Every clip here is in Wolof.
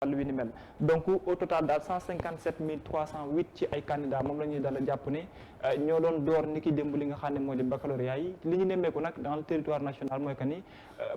wàllu wi ni mel donc au total daal 157 308 ci ay candidats moom la ñuy dala jàpp ne ñoo doon door ni ki démb li nga xam ne moo di baccalauréat yi li ñu nemmeeku nag dans le territoire national mooy que ni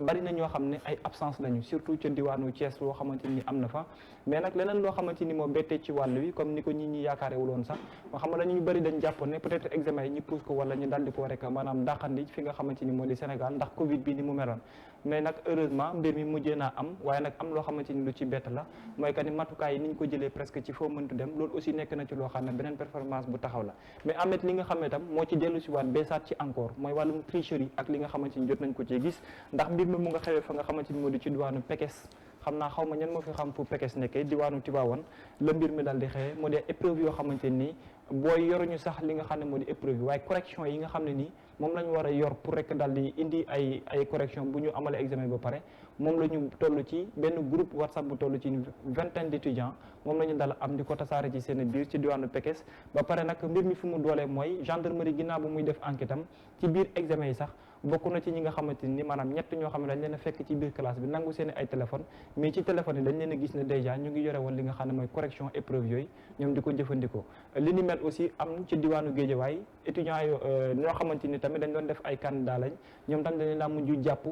bari na ñoo xam ne ay absence lañu surtout ca diwaanu Thiès loo xamante ni am na fa mais nag leneen loo xamante ni moo bettee ci wàll wi comme ni ko ñi yaakaarewul woon sax nga xam ne ñu bëri dañ jàpp ne peut-être examen yi ñu pousse ko wala ñu daldi ko rek maanaam dàqandi fi nga xamante ni moo di Sénégal ndax Covid bi ni mu meloon mais nag heureusement mbir mi mujjee naa am waaye nag am loo xamante ni lu ci bett la mooy que ni matukaay yi ni ñu ko jëlee presque ci foo mëntu dem loolu aussi nekk na ci loo xam ne beneen performance bu taxaw la mais amet li nga xam ne tam moo ci dellu si waat beesaat ci encore mooy wàllum tricherie ak li nga xamante ni jot nañ ko ci gis ndax mbir mi mu nga xewee fa nga xamante ni moo di ci diwaanu Pekes xam naa xaw ma ñan moo fi xam fu Pekes nekkee diwaanu Tivaouane la mbir mi daal di xewee moo di épreuve yoo xamante nii booy yoruñu sax li nga xam ne moo di épreuve yi waaye correction yi nga xam ne nii moom la ñu war a yor pour rek daal di indi ay correction bu ñu amalee examen ba pare moom la ñu toll ci benn groupe WhatsApp bu toll ci une vingtaine d'étudiants moom la ñu dal am di ko tasaare ci seen biir ci diwaanu Pekes ba pare nag mbir mi fi mu doolee mooy gendarmerie ginnaaw bu muy def enquête am ci biir examen yi sax bokk na ci ñi nga xamante ni maanaam ñett ñoo xam ne dañ leen a fekk ci biir classe bi nangu seen ay téléphone mais ci téléphone yi dañ leen a gis ne déjà ñu ngi yore woon li nga xam ne mooy correction épreuve yooyu ñoom di ko jëfandikoo li ni mel aussi am ci diwaanu Guédiawaye étudiants yo ñoo xamante ni tamit dañ doon def ay candidat lañ ñoom tam dañ leen daa mujj jàpp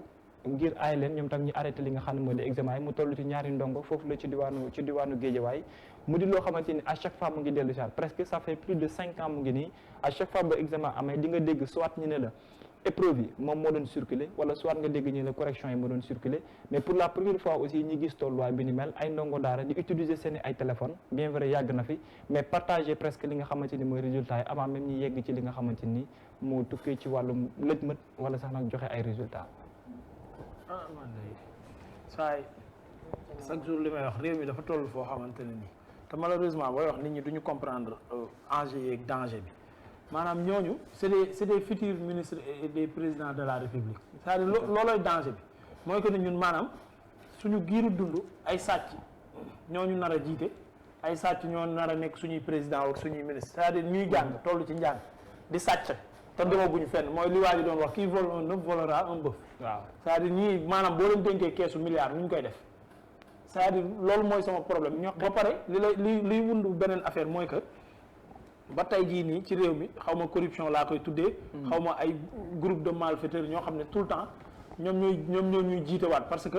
ngir aay leen ñoom tam ñu arrêté li nga xam ne moo di examen yi mu toll ci ñaari ndongo foofu la ci diwaanu Guédiawaye mu di loo xamante ni à chaque fois mu ngi dellu si presque ça fait plus de 5 ans mu ngi nii à chaque fois ba examen amee di nga dégg soit ñu ne la épreuve yi moom moo doon circuler wala soit nga dégg ñu ne correction yi moo doon circuler mais pour la première fois aussi ñi gis tolluwaay bi ni mel ay ndongo daara di utiliser seen ay téléphone bien vrai yàgg na fi mais partager presque li nga xamante ni mooy résultats yi avant même ñi yegg ci li nga xamante ni moo tukkee ci wàllum lëjmët wala sax nag joxe ay résultats. man de saa chaque jour li may wax réew mi dafa toll foo xamante ne nii te malheureusement booy wax nit ñi duñu comprendre enjeu yeeg danger bi. maanaam ñooñu c'est des futurs ministres et des présidents de la République c'est-à-dire loolooy danger bi mooy que ne ñun maanaam suñu giiru dund ay sàcc ñooñu nar a jiite ay sàcc ñoo nar a nekk suñuy président ak suñuy ministre c'est-à-dire ñuy jàng toll ci njàng di sàcc te demaguñu fenn mooy li waa ji doon wax qui vole un œuf volera un bœuf. waaw c'est-à-dire ñii maanaam boo leen dénkee keesu milliards nu ñu koy def c'est-à-dire loolu mooy sama problème ñoo ba pare liy wundu beneen affaire mooy que ba tey jii nii ci réew mi xaw ma corruption laa koy tuddee. xaw ma ay groupe de malfaiteurs ñoo xam ne tout le temps ñoom ñoo ñuy jiitewaat parce que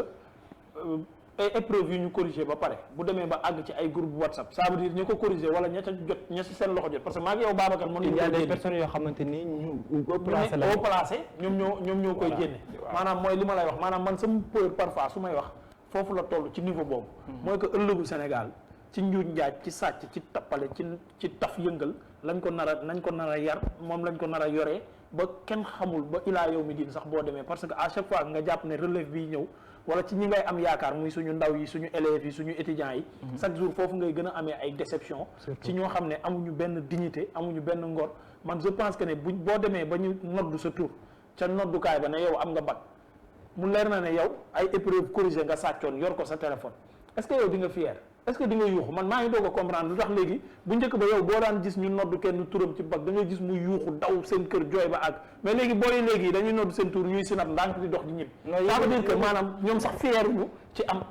ay épreuves yu ñu corrigé ba pare bu demee ba àgg ci ay groupe WhatsApp ça veut dire ñu ko corrigé wala ña ca jot ña si seen loxo jot parce que maa ngi yow Babacar mën nañu. il y a des personnes yoo xamante ni ñu au placé ñoom ñoo koy génne. maanaam mooy li ma lay wax maanaam man sama peur parfois su may wax foofu la toll ci niveau boobu. mooy que ëllëgu Sénégal. ci njuuj njaaj ci sàcc ci tappale ci taf yëngal nañ ko nar a yar moom lañ ko nar a yoree ba kenn xamul ba ilaa yow mi diin sax boo demee parce que à chaque fois nga jàpp ne relève bi ñëw wala ci ñi ngay am yaakaar muy suñu ndaw yi suñu élèves yi suñu étudiants yi chaque jour foofu ngay gën a amee ay déception ci ñoo xam ne amuñu benn dignité amuñu benn ngor man je pense que ne boo demee ba ñu noddu sa tur ca noddukaay ba ne yow am nga bac mu leer na ne yow ay épreuve corrigée nga sàccoon yor ko sa téléphone est-ce que yow di nga fier est-ce que di nga yuuxu man maa ngi doog a comprendre lu tax léegi bu njëkk ba yow boo daan gis ñu noddu kenn turam ci bac da ngay gis muy yuuxu daw seen kër jooy ba àgg mais léegi booy léegi dañuy noddu seen tur ñuy sinap ndànk di dox di ñib ça veut dire que maanaam ñoom sax fier ñu ci am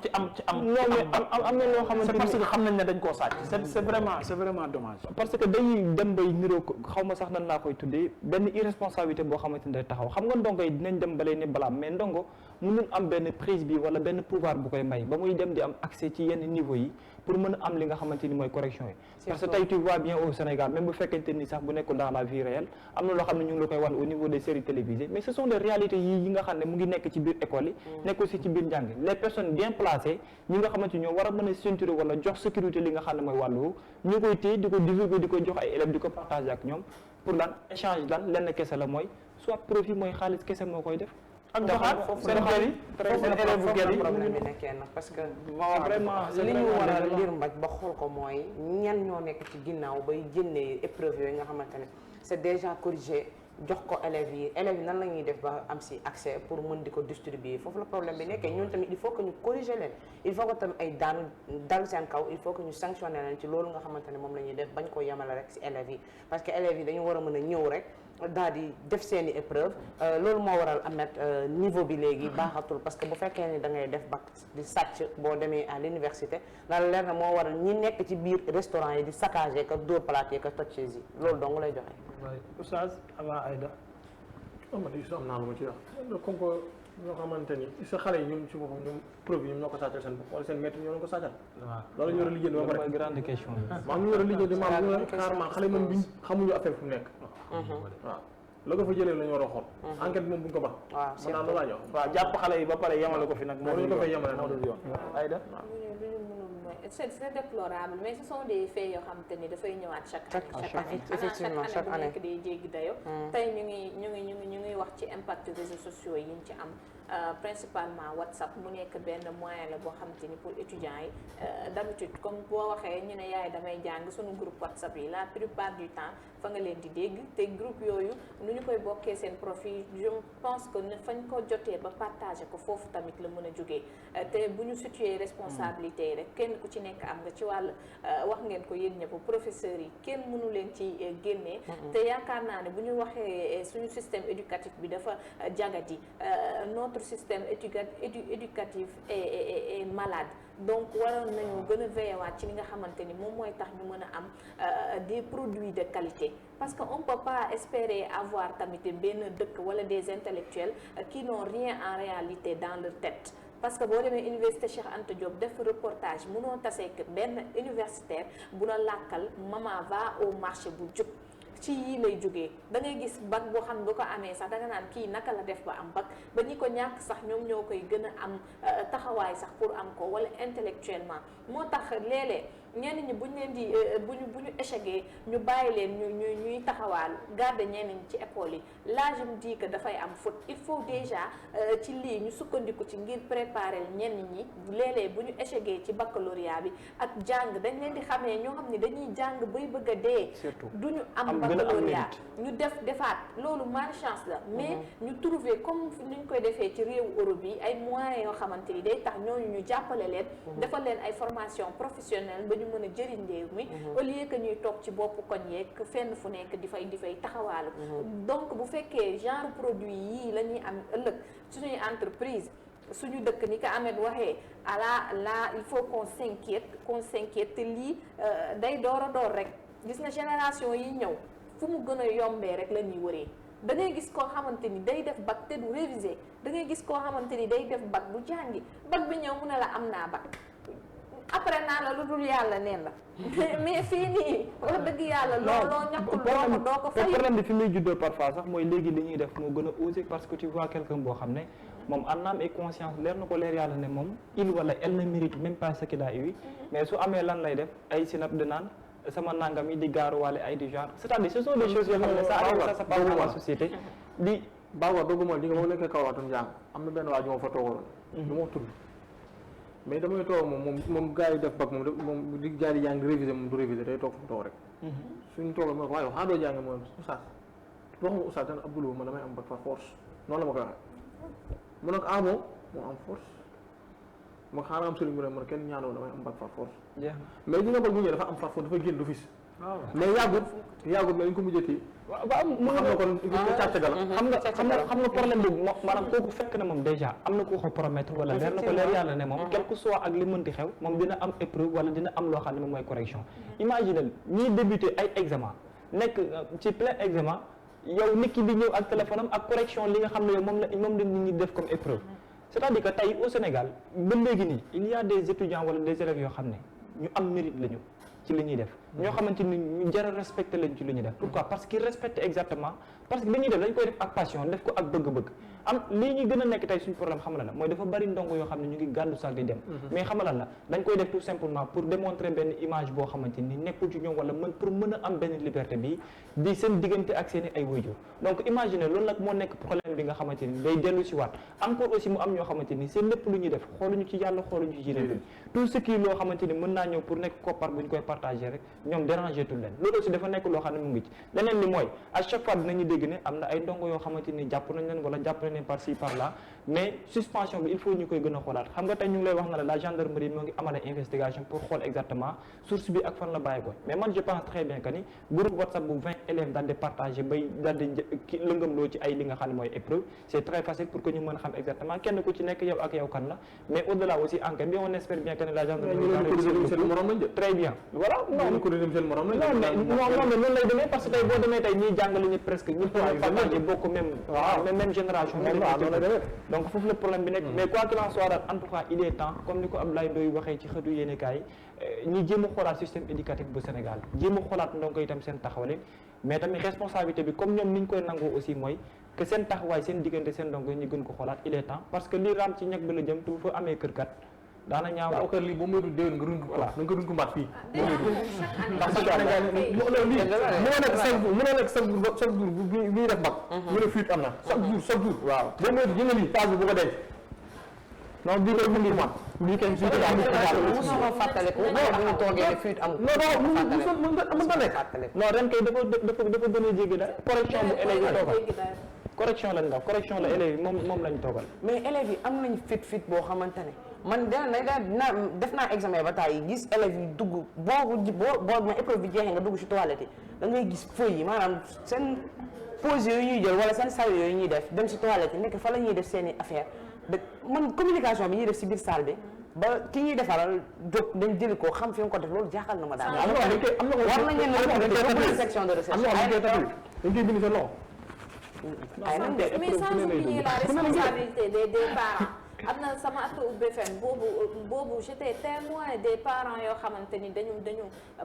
am na loo xamante c'est parce que xam nañ ne dañ koo sàcc c'est vraiment dommage parce que dañuy dem bay niroo ko xaw ma sax nan laa koy tuddee benn irresponsabilité boo xamante ni day taxaw xam nga ndongo yi dinañ dem balee ni balaam mais ndongo mënul am benn prise bi wala benn pouvoir bu koy may ba muy dem di am accès ci yenn niveau yi pour mën a am li nga xamante ni mooy correction yi parce que tey tu vois bien au Sénégal même bu fekkente ni sax bu nekkul dans la vie réelle am na loo xam ne ñu ngi la koy wan au niveau des séries télévisées mais ce sont des réalités yi nga xam ne mu ngi nekk ci biir école yi nekk aussi ci biir njàng les personnes bien placées ñi nga xamante ñoo war a mën a ceinturer wala jox sécurité li nga xam ne mooy wàllu ñu koy téye di ko divulguer di ko jox ay élèves di ko partager ak ñoom pour lan échange lan lenn kese la mooy soit profit mooy xaalis kese moo koy def ak doxaat foofu seen élève bu gel yi problème bi nekkee nag parce que vraiment li ñu war a lire mbaj ba xool ko mooy ñan ñoo nekk ci ginnaaw bay génnee épreuve yooyu nga xamante ne c'est déjà corrigé jox ko élèves yi nan la ñuy def ba am si accès pour mën di ko distribuer foofu la problème bi nekkee. ñun tamit il faut que ñu corriger leen, il faut que tamit ay daan dal seen kaw, il faut que ñu sanctionner leen ci loolu nga xamante ne moom la ñuy def, bañ ko yemale rek si élèves yi, parce que élèves yi dañu war a mën a ñëw rek daal di def seen i épreuve. loolu moo waral amet niveau bi léegi baaxatul, parce que bu fekkee ni da ngay def bac di sàcc boo demee à l'université daal leer na moo waral ñi nekk ci biir restaurant yi di saccager ka dóor plate ka toj chaise yi, loolu dong lay joxe. waaye oustaz avant Aïda man am naa lu ma ci wax comme que ñoo xamante ni sa xale yi ñoom ci boppam ñoom preuve yi ñoom ñoo ko sàccal seen bopp wala seen maître ñoo leen ko sàccal. waaw loolu ñu war a lijjanti ba pare mooy grande question bi. maam ñu war a lijjanti maam ñu carrément xale yi moom biñ xamuñu affaire fu mu nekk. waaw la ko fa jëlee la ñu war a xool. enquête moom buñ ko baax. waaw mën naa loolu laa jox. waaw jàpp xale yi ba pare yemale ko fi nag. moo ko fay yemale moo dul yoon. Aïda c'est déplorable, mais ce sont des faits yoo xamante ni dafay ñëwaat chaque année effectivement chaque année nekk day jéggi dayo tey ñu ngi wax ci impact réseaux sociaux yi ñu ci am principalement WhatsApp mu nekk benn moyen la boo xamante ni pour étudiants yi d'habitude comme boo waxee ñu ne yaay damay jàng suñu groupe WhatsApp yi la plupart du temps fa nga leen di dégg te groupe yooyu nu ñu koy bokkee seen profil je pense que ne fañ ko jotee ba partager ko foofu tamit la mën a jógee te bu ñu situé responsabilité yi rek kenn ku ci nekk am nga ci wàll wax ngeen ko yéen ñëpp professeurs yi kenn mënu leen ci génnee te yaakaar naa ne bu ñu waxee suñu système éducatif bi dafa jagadi notre système éducatif est malade, donc waroon nañu gën a veillewaat ci li nga xamante ni moom mooy tax ñu mën a am des produits de qualité, parce que on peut pas espérer avoir tamit benn dëkk wala des intellectuels qui n'ont rien en réalité dans leur tête. Parce que boo demee université Cheikh Anta Diop def reportage mënoo tasee que benn universitaire bu la làkkal maman va au marché bu jub ci yii lay jógee da ngay gis bac boo xam ne bu ko amee sax danga naan kii naka la def ba am bac, ba ñi ko ñàkk sax ñoom ñoo koy gën a am taxawaay sax pour am ko, wala intellectuellement. moo tax léeg-léeg ñenn ñi buñ leen di bu ñu échecgee ñu bàyyi leen ñuy taxawaal garder ñenn ñi ci école yi. Là je me dis que dafay am faute, il faut déjà ci lii ñu sukkandiku ci ngir préparer ñenn ñi léeg-léeg bu ñu échecgee ci baccalauréat bi ak jàng dañ leen di xamee ñoo xam ne dañuy jàng bay bëgg a dee. surtout duñu am baccalauréat ñu defaat loolu malchance la, mais ñu trouver comme ni ñu koy defee ci réewu Europe yi ay moyens yoo xamante ni day tax ñooñu ñu jàppale leen defal leen ay formation professionnelle ba ñu mën a jëriñ réew mi au lieu que ñuy toog ci bopp koñ yeeg fenn fu nekk di fay taxawaalu. Donc bu fekkee genre produit yii la ñuy am ëllëg suñuy entreprise suñu dëkk ni ko Ahmed waxee là il faut qu'on s'inquiète te lii day door a door rek. Gis na génération yi ñëw fu mu gën a yombee rek la ñuy wëree, da ngay gis koo xamante ni day def bac te du réviser, da ngay gis koo xamante ni day def bac du jàngi, bac bi ñëw mu ne la am naa bac après naa la lu dul yàlla neen la mais fii nii wax dëgg yàlla looloo ñàkkul doo ko fay. problème bi fi muy juddoo parfois sax mooy léegi li ñuy def moo gën a osé, parce que tu vois quelqu'un boo xam ne moom en âme et conscience leer na ko leer yàlla ne moom il wala elle ne mérite même pas ce qu'il a eu, mais su amee lan lay def ay sinap de naan sama nangam yi di gaaruwaale ay du genre, c'est-à-dire ce sont des choses yoo xam ne ça arrive, ça se passe dans la société di Babacar dogguma li nga ma nekkee kaw atum njàng am na benn waa ji ma fa toogoon du ma tudd mais damay toog moom gars yi def bac moom di gars yi jàng réviser moom du réviser day toog fu mu toog rek suñu toog ma ko waaye xaa doo jàng moom oustaz waxuma oustaz tan Abdoulaye ma damay am bac par force noonu la ma koy waxee mu ne ko ah bon moo am force ma xaaral am sëriñ bu ne man kenn ñaanoo damay am bac par force mais li nga bac bu ñëwee dafa am par force dafa génn d'office mais yàggut mais dañ ko mujjati waaw mu xam ne kon càccagal xam nga problème bi maanaam kooku fekk na moom déjà am na ko ko promettre wala leer na ko leer yàlla ne moom quel que soit ak li mënti xew moom dina am épreuve wala dina am loo xam ne moom mooy correction. Imaginez ñiy débuté ay examen nekk ci plein examen yow nit ki di ñëw ak téléphone am ak correction li nga xam ne yow moom la nit ñi def comme épreuve. C'est-à-dire que tey au Sénégal ba léegi nii il y a des étudiants wala des élèves yoo xam ne ñu am mérite lañu ci li ñuy def, ñoo xamante ni ñu jar a respecté lañ ci li ñuy def. Pourquoi? Parce qu'ils respectent exactement, parce que li ñuy def dañ koy def ak passion, def ko ak bëgg-bëgg. am lii ñu gën a nekk tey suñu problème xamala la mooy dafa bari ndongo yoo xam ne ñu ngi gàddu sax di dem mais xamala la dañ koy def tout simplement pour démontrer benn image boo xamante ni nekkul ci ñoom wala pour mën a am benn liberté bi di seen diggante ak seen i ay waajur donc imagine loolu nag moo nekk problème bi nga xamante ni day dellu si waat encore aussi mu am ñoo xamante ni seen lépp lu ñuy def xooluñu ci yàlla xooluñu ci yeneen bi tout ce qui loo xamante ni mën naa ñëw pour nekk koppar bu ñu koy partagé rek ñoom déranger tul leen loolu aussi dafa nekk loo xam ne mu ngi ci leneen li mooy à chaque fois dinañu dégg ne am na ay ndongo yoo xamante ni jàpp nañ leen wala jàpp nañ leen par ci par là mais suspension bi il faut ñu koy gën a xoolaat xam nga tey ñu ngi lay wax na la gendarmerie moo ngi amal ay investigation pour xool exactement source bi ak fan la bàyyi ko mais man je pense très bien que ni groupe WhatsApp bu 20 élèves daal di partagé bay daal di lëngamloo ci ay li nga xam ne mooy épreuve c'est très facile pour que ñu mën a xam exactement kenn ku ci nekk yow ak yow kan la mais au-delà aussi enquête bi on espère bien que ne la gendarmerie très bien voilà non mais noonu lay demee parce que tey boo demee tey ñiy jàngale ñi presque ñu partagé bokk même génération donc foofu le problème bi nekk mais quoi qu'il en soit daal en tout cas il est temps comme ni ko Abdoulaye Ndoye waxee ci xëtu yéenekaay ñi jéem a xoolaat système éducatif bu Sénégal jéem a xoolaat ndongo itam seen taxawale mais tamit responsabilité bi comme ñoom ni ñu koy nangoo aussi mooy que seen taxawaay seen diggante seen ndongo ñu gën ko xoolaat il est temps parce que li raam ci ñag bi la jëm tu fa amee kër kat daana ñaaw waaw kër lii bu mu déwén nga rund voilà nga rund ko mbaat fii ndax Sénégal lii mënoo nekk chaque jour bi ñuy def bac ñu ne fuite am na chaque jour waaw boo moytu jënga lii page bi bu ko denc non bii koy mëndir man bii kay fuite musuma fàttaliku bu ñu toogee ne fuite am mën ta nekk non ren kay dafa gën a jéggi da correction bu élèves yi toogal correction lañ def correction la élèves yi moom lañ toogal mais élèves yi am nañ fit boo xamante ne man dina def naa examen ba taay gis élèves yi dugg boo ma épreuve bi jeexee nga dugg ci toilette yi da ngay gis feuille yi maanaam seen pause yooyu ñuy jël wala seen salle yooyu ñuy def dem ci toilette yi nekk fa la ñuy def seen i affaire man communication bi ñuy def ci biir salle bi ba ki ñuy defaral jóg dañ jëli ko xam fi nga ko def loolu jaaxal na ma daal war nañ leen section de recherche dañ koy bind seen loxo mais sans oublier la responsabilité des parents am na sama at BFM boobu j'étais témoin des parents yoo xamante ni dañu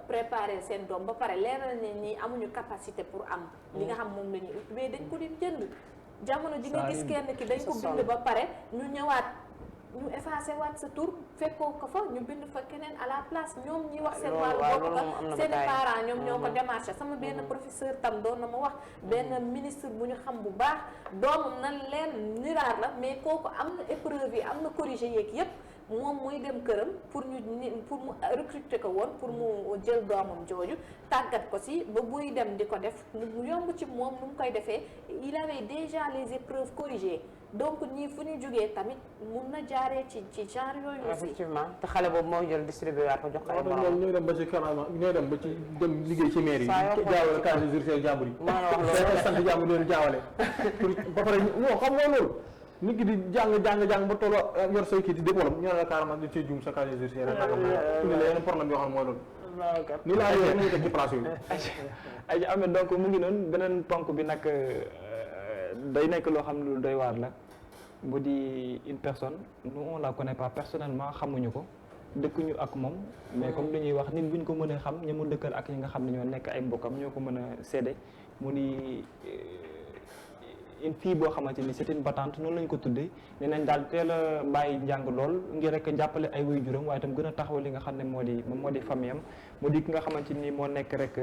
préparer seen doom ba pare leeral ne ni amuñu capacité pour am li nga xam moom la ñuy mais dañ ko di jënd jamono ji nga gis kenn ki dañ ko bind ba pare ñu ñëwaat ñu effacé waat sa tur fekkoo ko fa ñu bind fa keneen à la place ñoom ñi wax seen wàllu bopp ka seen parents ñoom ñoo ko démarché sama benn professeur tam doon na ma wax benn ministre bu ñu xam bu baax doomam nan leen niraar la mais kooku am na épreuve yi am na corrigé yeeg yépp moom muy dem këram pour mu recruter ko woon pour mu jël doomam jooju tàggat ko si ba buy dem di ko def mu yomb ci moom nu mu koy defee il avait déjà les épreuves corrigées donc ñii fu ñu jógee tamit mun na jaaree ci genre yooyu aussi effectivement te xale boobu mooy jël distribué waat ko jox ko ay borom loolu ñooy dem ba ci kanam ñooy dem ba ci dem liggéey ci mairie yi jaawale casier judiciaire jàmbur yi sant jàmbur leen jaawale ba pare non xam nga loolu nit ki di jàng ba tolloo yor say kii di diplôme ñu ne la carrément di cee juum sa casier judiciaire nangam indi la yeneen problème yoo xam ne mooy loolu ni laa yooyu ñu def ci place yooyu ay amee donc mu ngi noonu beneen ponk bi nag day nekk loo xam ne lu doy waar la bu di une personne nous on la connaît pas personnellement xamuñu ko dëkkuñu ak moom mais comme li ñuy wax nit buñ ko mënee xam ñi mu dëkkal ak ñi nga xam ne ñoo nekk ay mbokkam ñoo ko mën a seede mu di une fille boo xamante ni c'est une battante noonu lañ ko tuddee nee nañ daal teel a bàyyi njàng lool ngir rek jàppale ay waajuram waaye itam gën a taxaw li nga xam ne moo di famille am mu di ki nga xamante ni moo nekk rek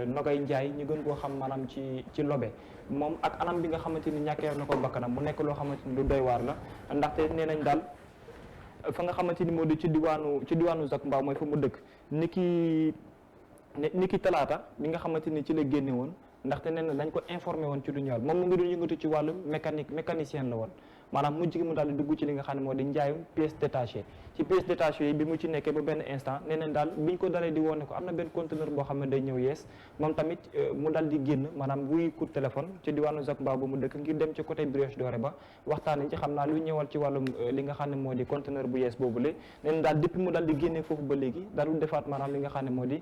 Nogay Njaay ñu gën koo xam maanaam ci lobe moom ak anam bi nga xamante ni ñàkkee na ko bakkanam mu nekk loo xamante ni lu doy waar la ndaxte nee nañ daal fa nga xamante ni moo di ci diwaanu Zac Mbao mooy fa mu dëkk ni ki talaata bi nga xamante ni ci la génne woon ndaxte nee na dañ ko informé woon ci lu ñëwal moom mu ngi doon yëngatu ci wàllu mécanicien la woon maanaam mujj gi mu daal di dugg ci li nga xam ne moo di njaayum pièces détachées ci pièces détachées yi bi mu ci nekkee ba benn instant nee nañ daal biñ ko dalee di woone ko am na benn conteneur boo xam ne day ñëw yees moom tamit mu daal di génn maanaam wuy coup de téléphone ci diwaanu Zac Mbao ba mu dëkk ngir dem ci côté Brioche Dorée ba waxtaan ci xam naa lu ñëwal ci wàllum li nga xam ne moo di conteneur bu yees boobule nee na daal depuis mu daal di génnee foofu ba léegi daal defaat maanaam li nga xam ne moo di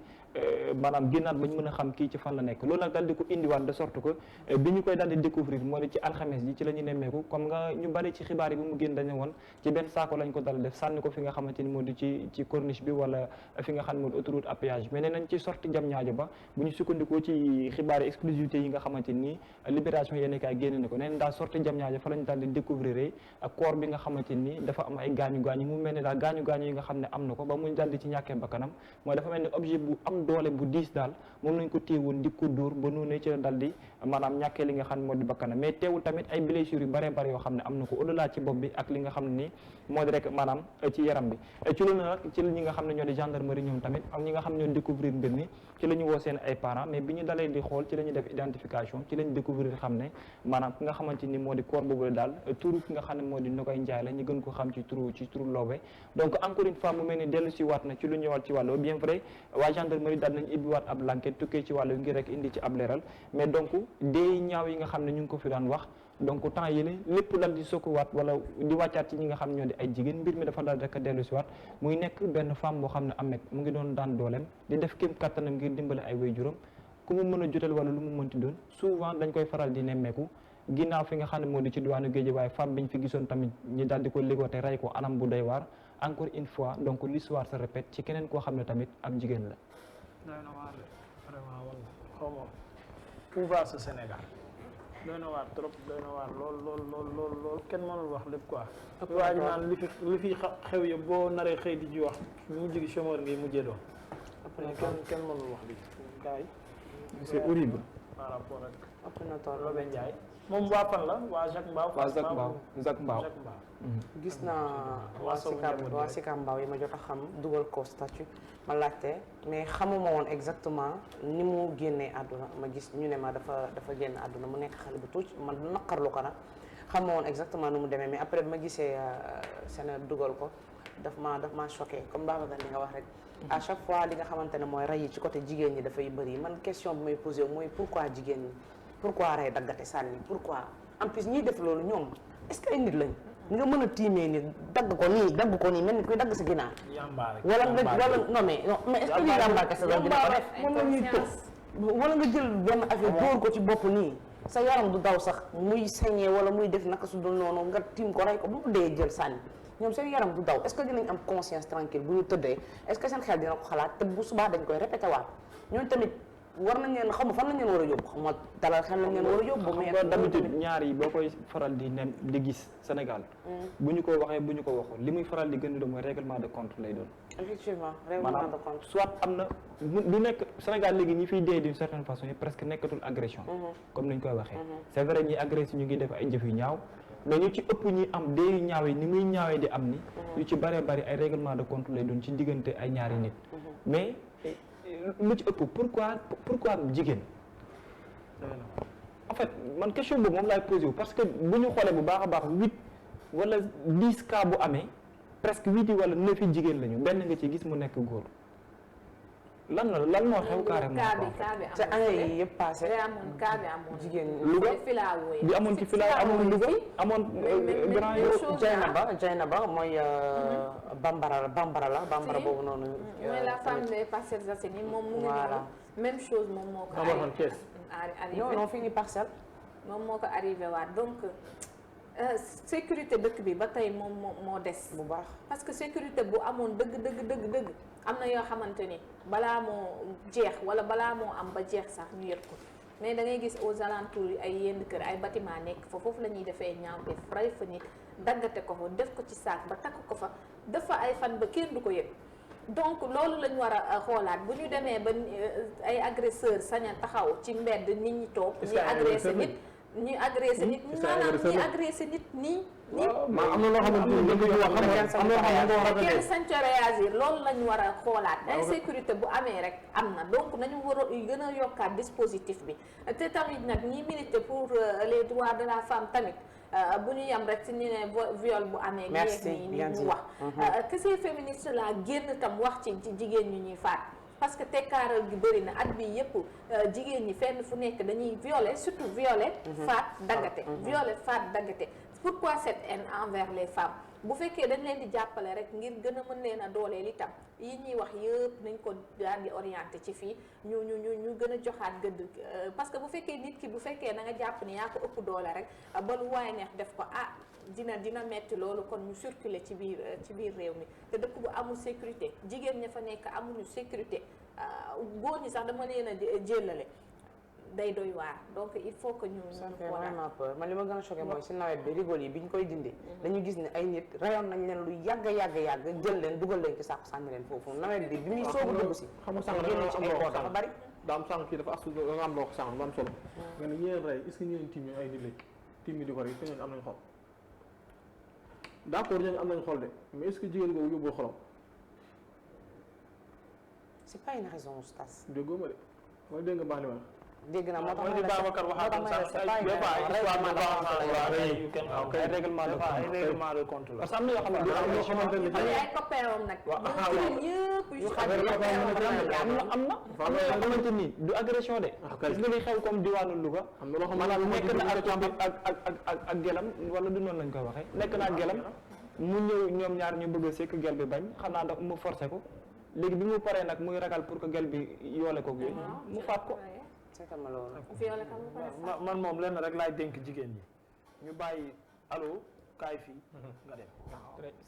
maanaam génnaat ba ñu mën a xam kii ci fan la nekk loolu nag daal di ko indiwaat de sorte que bi ñu koy daal di découvrir moo di ci alxames ji ci la ñu nemmeeku comme nga ñu bari ci xibaar yi bi mu génn dañu woon ci benn saako lañ ko dal def sànni ko fi nga xamante ni moo di ci corniche bi wala fi nga xam ne moo di autoroute à péage mais nee nañ ci sorti Diamniadio ba bu ñu sukkandikoo ci xibaari exclusivité yi nga xamante ni Libération yéen kaay génn na ko nee nañ daal sorti Diamniadio fa lañ daal di découvrir corps bi nga xamante ni dafa am ay gaañu-gaañu mu mel ne daal gaañu-gaañu yi nga xam ne am na ko ba mu daal di ci ñàkkee bakkanam mooy dafa mel ni objet bu am doole bu diis daal moom lañ ko téewoon di ko dóor ba noonu ci la daal di maanaam ñàkkee li nga xam ne moo di bakkanam mais teewul tamit ay blessures yu bare bare yoo xam ne am na ko au-delà ci bopp bi ak li nga xam ne ni moo di rek maanaam ci yaram bi ci loolu nag ci ñi nga xam ne ñoo di gendarmerie ñoom tamit ak ñi nga xam ne ñoo découvrir mbir mi ci la ñu woo seen ay parents mais bi ñu dalee di xool ci la ñu def identification ci lañ découvrir xam ne maanaam ki nga xamante ni moo di corps boobu daal turu ki nga xam ne moo di Nogaye Ndiaye la ñu gën ko xam ci turu Lobé donc encore une fois mu mel ni dellu si waat na ci lu ñëwaat ci wàllu bien vrai waa gendarmerie daal nañ ibbiwaat ab l'enquête tukkee ci wàllu ngir rek indi ci ab leeral mais donc dee ñaaw yi nga xam ne ñu ngi ko fi daan wax donc temps yële lépp dal di sokkuwaat wala di wàccaat ci ñi nga xam ne ñoo di ay jigéen mbir mi dafa daal rek dellu si waat muy nekk benn femme boo xam ne Ameth mu ngi doon daan dooleem di def kéem kattanam ngir dimbale ay waajuram ku mu mën a jotal wala lu mu mënti doon souvent dañ koy faral di nemmeeku ginnaaw fi nga xam ne moo di ci diwaanu Guédiawaye femme biñ fi gisoon tamit ñi daal di ko ligoté rey ko anam bu doy waar encore une fois donc l'histoire se répète ci keneen koo xam ne tamit ab jigéen la. doy na waar vraiment wala xaw ma où va ce Sénégal doy na waar trop doy na waar lool kenn mënul wax lépp quoi. waa ji naan li fi xew yëpp boo naree xëy di ji wax mujj gi chômeur ngay mujjee doon. kenn mënul wax li gars yi. c'est horrible. par rapport ak. ëpp na tool Lobé Ndiaye moom waa fan la waa Jacques Mbao. waa Jacques Mbao gis naa waa Sicap Mbao yi ma jot a xam dugal ko statut ma laajte mais xamuma woon exactement ni mu génnee àdduna ma gis ñu ne ma dafa génn àdduna mu nekk xale bu tuuti man naqarlu ko nag xamuma woon exactement nu mu demee mais après bi ma gisee Sénégal dugal ko daf ma choqué comme Babacar li nga wax rek à chaque fois li nga xamante ne mooy rey yi ci côté jigéen ñi dafay bëri man question bi may posé mooy pourquoi jigéen ñi pourquoi rey daggate sànni pourquoi en plus ñiy def loolu ñoom est-ce que ay nit lañ nga mën a tiimee ni dagg ko nii mel ni kuy dagg sa ginnaaw wala non mais est-ce que lii yàmbaa kese la dina ko def moom la ñuy tëb wala nga jël benn affaire dóor ko ci bopp nii sa yaram du daw sax muy sañee wala muy def naka su dul noonu nga tiim ko rey ko bu dee jël sànni ñoom seen yaram du daw est-ce que dinañ am conscience tranquille bu ñu tëddee est-ce que seen xel dina ko xalaat te bu subaa dañ koy répété waat ñooñu tamit war nañ leen xam fan lañ leen war a yóbbu xam nga dalal xel lañ leen war a yóbbu. mais d'habitude ñaar yi boo koy faral di gis Sénégal. bu ñu ko waxee bu ñu ko waxul li muy faral di gën a doon mooy règlement de compte lay doon. effectivement règlement de compte. soit am na du nekk Sénégal léegi ñi fiy dee d'une certaine façon yi presque nekkatul agression. comme ni ñu koy waxee. c'est vrai ñi agressé ñu ngi def ay jëf yu ñaaw. mais ñu ci ëpp ñi am dee yu ñaaw yi ni muy ñaawee di am ni. yu ci bëree bëri ay règlement de compte lay doon ci diggante ay ñaari nit. mais lu ci ëpp pourquoi jigéen. en fait man question boobu moom laay posé wu parce que bu ñu xoolee bu baax a baax 8 wala 10 cas bu amee presque 8 yi wala 9 yi jigéen lañu benn nga ci gis mu nekk góor lan moo xew carrément. cas bi te année yi yëpp passé cas bi amoon jigéen Louga bi amoon ci filaaw amoon Louga amoon grand yow Jaynaba mooy bambara la boobu noonu. mooy la femme des Parcelles Assainies moom mu ngi noonu même chose moom moo ko arrivé non fii ni Parcelles moom moo ko arrivé waat donc sécurité dëkk bi ba tey moom moo des bu baax parce que sécurité bu amoon dëgg am na yoo xamante ni balaa moo jeex wala balaa moo am ba jeex sax ñu yëg ko mais da ngay gis aux alentours yi ay yenn kër ay bâtiment nekk fa foofu la ñuy defee ñaawteef ray fa nit daggate ko fa def ko ci saak ba takk ko fa def fa ay fan ba kenn du ko yëg donc loolu lañ war a xoolaat bu ñu demee ba ay agresseur sañ a taxaw ci mbedd nit ñi toog ñi agressé nit ñi agressé nit maanaam ñi agressé nit nii maa am na loo xamante ni dañuy wax am na loo xamante ni kenn sañ ca réagir loolu lañ war a xoolaat insécurité bu amee rek am na donc nañu war a gën a yokkaat dispositif bi te tamit nag ñi militer pour les droits de la femme tamit bu ñu yem rek ci ni ne viol bu amee yeeg ni ñu wax que ces féministes là génn tam wax ci jigéen ñi ñuy faat parce que tekkaaral gi bëri na at bi yëpp jigéen ñi fenn fu nekk dañuy violer surtout violer faat daggate violer faat daggate pourquoi cette haine envers les femmes bu fekkee dañ leen di jàppale rek ngir gën a mën leen a dooleel itam yi ñuy wax yëpp nañ ko daal di orienté ci fii ñu gën a joxaat gëdd parce que bu fekkee nit ki bu fekkee da nga jàpp ni yaa ko ëpp doole rek ba lu waay neex def ko dina metti loolu kon ñu circuler ci biir réew mi te dëkk bu amul sécurité jigéen ña fa nekk amuñu sécurité góor ñi sax dama leen a jéllale day doy waar donc il faut que ñu ça fait vraiment peur man li ma gën a choqué mooy si nawet bi rigole yi bi ñu koy dindi dañu gis ne ay nit rayoon nañ leen lu yàgg jël leen dugal leen ci sàpp sànni leen foofu nawet bi bi muy soog a dugg si xam nga sànq génn ci ay koor dafa bari daa am sànq kii dafa astu da nga am loo ko sànq lu am solo nga ne ñeen rey est-ce que ñeen tiim ay nit lañ tiim yi di ko rey te ñooñu am nañ xol d'accord ñooñu am nañ xol de mais est-ce que jigéen googu yóbbul xolam c'est pas une raison oustaz déggoo ma de mooy dégg nga baax li ma dégg na moo tax mooy li Babacar waxaatoon sax ay règlement de compte la parce que am na yoo xam ne am na xamante ne ay copain nag ñëpp yu xam am na xamante ni du agression de gis nga li xew comme diwaanu Louga am na loo xam maanaam nekk na ak gelam wala du noonu lañ koy waxee nekk na ak gelam mu ñëw ñoom ñaar ñu bëgg a sekk gel bi bañ xam naa mu forcé ko léegi bi mu paree nag muy ragal pour que gel bi yoole ko yooyu mu faat ko man moom lenn rek laay dénk jigéen ñi ñu bàyyi allo kaay fii nga dem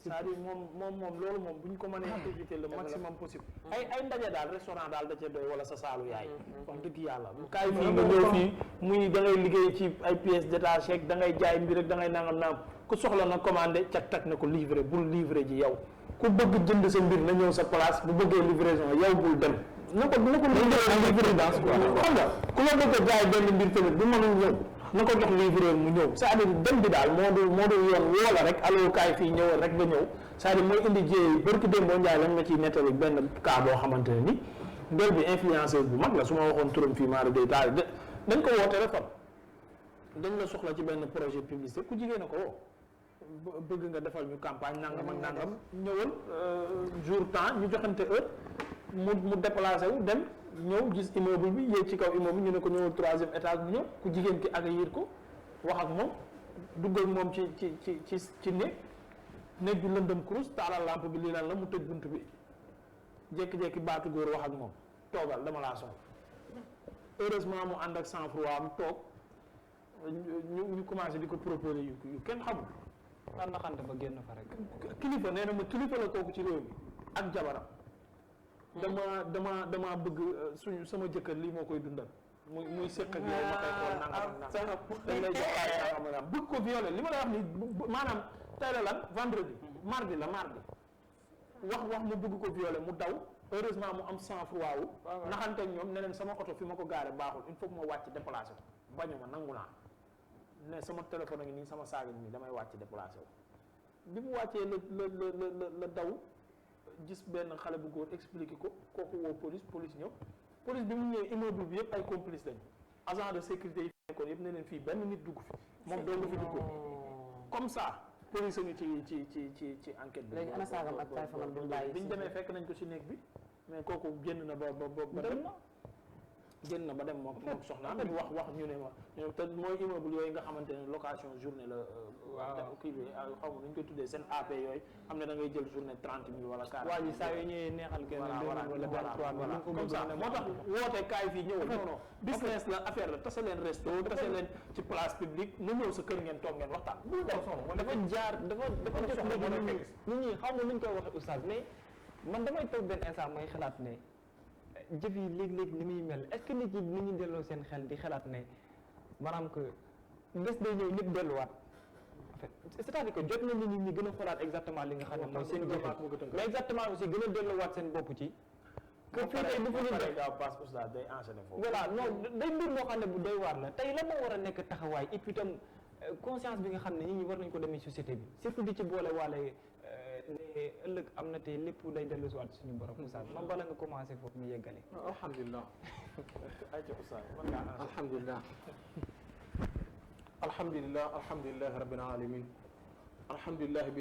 c'est-à-dire moom loolu moom bu ñu ko mënee éviter le maximum possible ay ndaje daal restaurant daal da cee doy wala sa saalu yaay wax dëgg yàlla kaay fii nga ñëw fii muy da ngay liggéey ci ay pièces détachées da ngay jaay mbir rek da ngay nangam naam ku soxla na commandé cak na ko livré bul livré ji yow ku bëgg jënd sa mbir na ñëw sa place bu bëggee livraison yow bul dem na ko livraison xam nga ku la bëgg a jaay benn mbir tamit bu mënul ñëw na ko jox livreur mu ñëw c'est-à-dire dem bi daal moo du yoon woo la rek allo kaay fii ñëwal rek nga ñëw c'est-à-dire mooy indi jéey barki démb boo njaay lan nga ciy nettali benn cas boo xamante ne ni ndel bi influenceuse bu mag la su ma waxoon turam fii maa day taal dañ ko woo téléphone dañ la soxla ci benn projet publicité ku jigéen a ko woo bëgg nga defal ñu campagne nangam ak nangam ñëwal jour temps ñu joxante heure mu déplacé wu dem ñëw gis immeuble bi yéeg ci kaw immeuble ñu ne ko ñëwal 3e étage bu ñëw ku jigéen ki accueillir ko wax ak moom dugg ak moom ci néeg bi lëndëm kurus taalal lampe bi lii lan la mu tëj bunt bi jékki-jékki baatu góor wax ak moom toogal dama laa soxla heureusement mu ànd ak sang-froid am toog ñu commencé di ko proposer yu kenn xamul naan na xante ba génn fa rek kilifa nee na ma kilifa la kooku ci réew mi ak jabaram dama bëgg sama jëkkër lii moo koy dundal muy sëq ak yow ma koy xool nangam dañ lay jox ay nangam bëgg ko violé li ma lay wax ni maanaam tey la lan vendredi mardi wax mu bëgg ko violé mu daw heureusement mu am sang-froid wu naxante ak ñoom ne leen sama oto fi ma ko gaare baaxul il faut que ma wàcc déplacé ko bañu ma nangu naa ne sama téléphone a ngi nii sama saaga nii damay wàcc déplacé wu bi mu wàccee la daw gis benn xale bu góor expliqué ko kooku woo police ñëw police bi mu ñëwee immeuble bi yëpp ay complice lañu agent de sécurité yi fi nekkoon yëpp ne leen fii benn nit dugg fi moom doo nga fi duggoon comme ça police a ngi ci enquête bi. léegi ana saagam ak téléphone bi mu bàyyi bi ñu demee fekk nañ ko ci néeg bi mais kooku génn na ba dem génn na ba dem moom soxnaam ñu wax ñu ne ma te mooy immeuble yooyu nga xamante ne location journée la kii bi xaw ma nu ñu koy tuddee seen AP yooyu am na da ngay jël journée 30 000 wala 40 000 waa ji saa yoo ñëwee neexal kenn wala 23 000 comme ça moo tax woote kaay fii ñëwal non business la affaire la tase leen resto tase leen ci place publique nu ñëw sa kër ngeen toog ngeen waxtaan dafa jot nit ñi xaw ma nuñ koy waxe oustaz mais man damay toog benn instant may xalaat ne jëf yi léegi-léegi ni muy mel est-ce que nit ñi ni ñu delloo seen xel di xalaat ne maanaam que bés day ñëw ñëpp delluwaat en fait c'est-à-dire que jot na nit ñi gën a xoolaat exactement li nga xam ne mooy seen jëf mais exactement aussi gën a delluwaat seen bopp ci que fii tey dafa ñu day enchaîné foofu voilà non day mbir moo xam ne bu doy waar la tey la moo war a nekk taxawaay et puis tam conscience bi nga xam ne nit ñi war nañ ko demee société bi surtout di ci boole waale ne ëllëg am na te lépp day dellu si waat suñu borom Oustaz man bala nga commencé foofu ñu yeggale alhamdulilah ayca Oustaz man ngaa alhamdulilah alhamdulilah rabbil alamin alhamdulilah